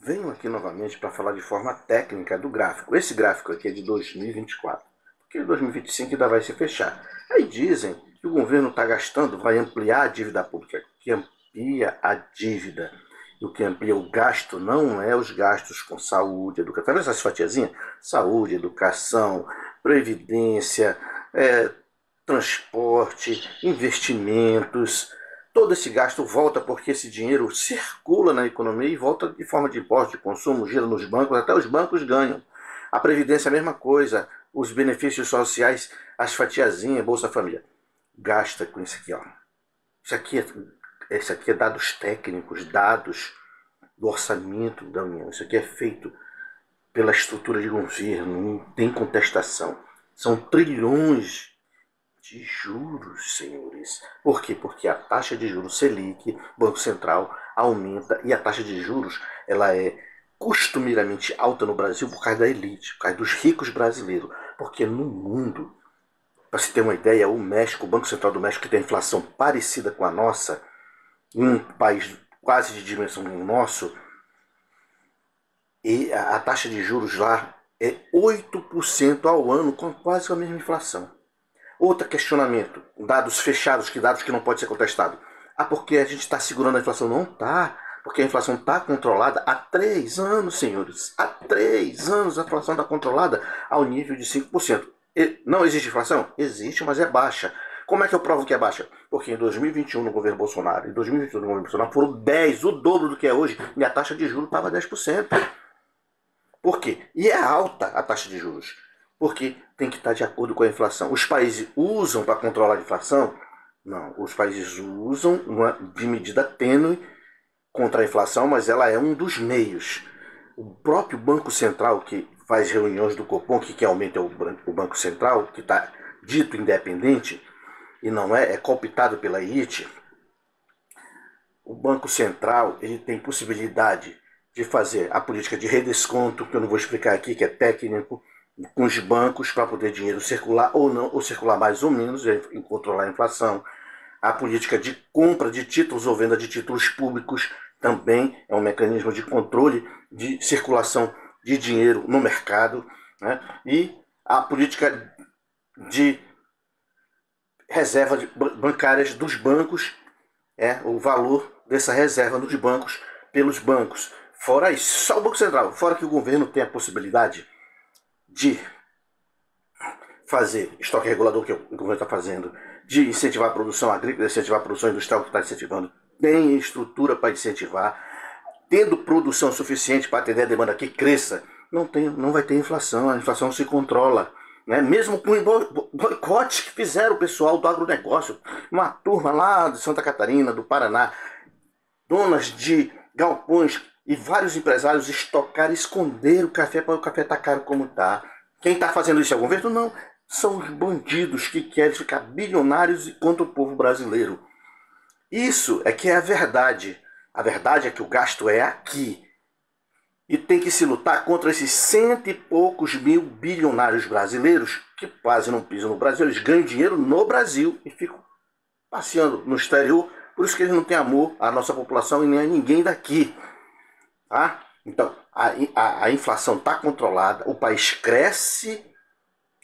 venho aqui novamente para falar de forma técnica do gráfico. Esse gráfico aqui é de 2024, porque 2025 ainda vai se fechar. Aí dizem que o governo está gastando, vai ampliar a dívida pública, que amplia a dívida. E o que amplia o gasto não é os gastos com saúde, educação. Tá vendo essas fatiazinhas? Saúde, educação, previdência, transporte, investimentos. Todo esse gasto volta porque esse dinheiro circula na economia e volta de forma de imposto de consumo, gira nos bancos, até os bancos ganham. A Previdência é a mesma coisa, os benefícios sociais, as fatiazinhas, Bolsa Família. Gasta com isso aqui, ó. Isso aqui é dados técnicos, dados do orçamento da União. Isso aqui é feito pela estrutura de governo, não tem contestação. São trilhões de juros, senhores. Por quê? Porque a taxa de juros Selic, Banco Central, aumenta, e a taxa de juros ela é costumeiramente alta no Brasil por causa da elite, por causa dos ricos brasileiros. Porque no mundo, para se ter uma ideia, o México, o Banco Central do México, que tem inflação parecida com a nossa, em um país quase de dimensão do nosso, e a taxa de juros lá é 8% ao ano, com quase a mesma inflação. Outro questionamento, dados fechados, dados que não pode ser contestado. Porque a gente está segurando a inflação? Não está, porque a inflação está controlada há 3 anos, senhores. Há 3 anos a inflação está controlada ao nível de 5%. Não existe inflação? Existe, mas é baixa. Como é que eu provo que é baixa? Porque em 2021 no governo Bolsonaro, em 2022 no governo Bolsonaro foram 10, o dobro do que é hoje, e a taxa de juros estava 10%. Por quê? E é alta a taxa de juros, porque tem que estar de acordo com a inflação. Os países usam para controlar a inflação? Não, os países usam de medida tênue contra a inflação, mas ela é um dos meios. O próprio Banco Central, que faz reuniões do Copom, que aumenta o Banco Central, que está dito independente, e não é cooptado pela elite, o Banco Central ele tem possibilidade de fazer a política de redesconto, que eu não vou explicar aqui, que é técnico, com os bancos para poder dinheiro circular ou não, ou circular mais ou menos, e controlar a inflação. A política de compra de títulos ou venda de títulos públicos também é um mecanismo de controle de circulação de dinheiro no mercado, né? E a política de reserva bancárias dos bancos, o valor dessa reserva dos bancos pelos bancos. Fora isso, só o Banco Central, fora que o governo tem a possibilidade de fazer estoque regulador, que o governo está fazendo, de incentivar a produção agrícola, incentivar a produção industrial, que está incentivando, tem estrutura para incentivar, tendo produção suficiente para atender a demanda que cresça, não vai ter inflação, a inflação se controla. Né? Mesmo com o boicote que fizeram o pessoal do agronegócio, uma turma lá de Santa Catarina, do Paraná, donas de galpões, e vários empresários estocaram, esconderam o café, para o café estar caro como está. Quem está fazendo isso é o governo? Não. São os bandidos que querem ficar bilionários contra o povo brasileiro. Isso é que é a verdade. A verdade é que o gasto é aqui. E tem que se lutar contra esses 100 e poucos mil bilionários brasileiros que quase não pisam no Brasil. Eles ganham dinheiro no Brasil e ficam passeando no exterior. Por isso que eles não têm amor à nossa população e nem a ninguém daqui. Tá? Então, a inflação está controlada, o país cresce,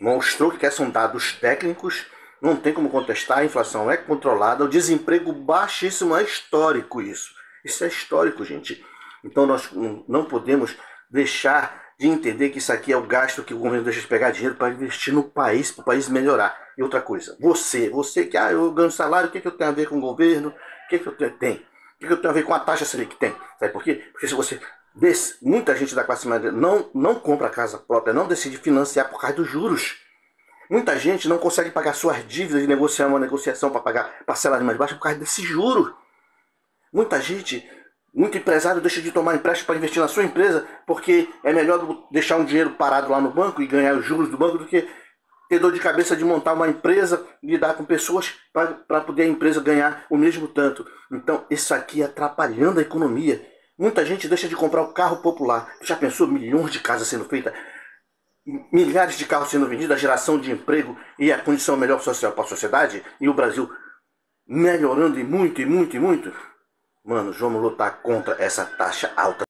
mostrou que são dados técnicos, não tem como contestar, a inflação é controlada, o desemprego baixíssimo, é histórico isso. Isso é histórico, gente. Então nós não podemos deixar de entender que isso aqui é o gasto que o governo deixa de pegar dinheiro para investir no país, para o país melhorar. E outra coisa, você que eu ganho salário, o que eu tenho a ver com o governo? O que eu tenho? O que eu tenho a ver com a taxa Selic? Tem. Sabe por quê? Porque se você... muita gente da classe média não compra casa própria, não decide financiar por causa dos juros. Muita gente não consegue pagar suas dívidas e negociar uma negociação para pagar parcelas mais baixas por causa desse juro. Muito empresário deixa de tomar empréstimo para investir na sua empresa porque é melhor deixar um dinheiro parado lá no banco e ganhar os juros do banco do que ter dor de cabeça de montar uma empresa, lidar com pessoas para poder a empresa ganhar o mesmo tanto. Então isso aqui atrapalhando a economia. Muita gente deixa de comprar o carro popular. Já pensou milhões de casas sendo feitas? Milhares de carros sendo vendidos, a geração de emprego e a condição melhor social para a sociedade? E o Brasil melhorando e muito, e muito, e muito? Mano, vamos lutar contra essa taxa alta.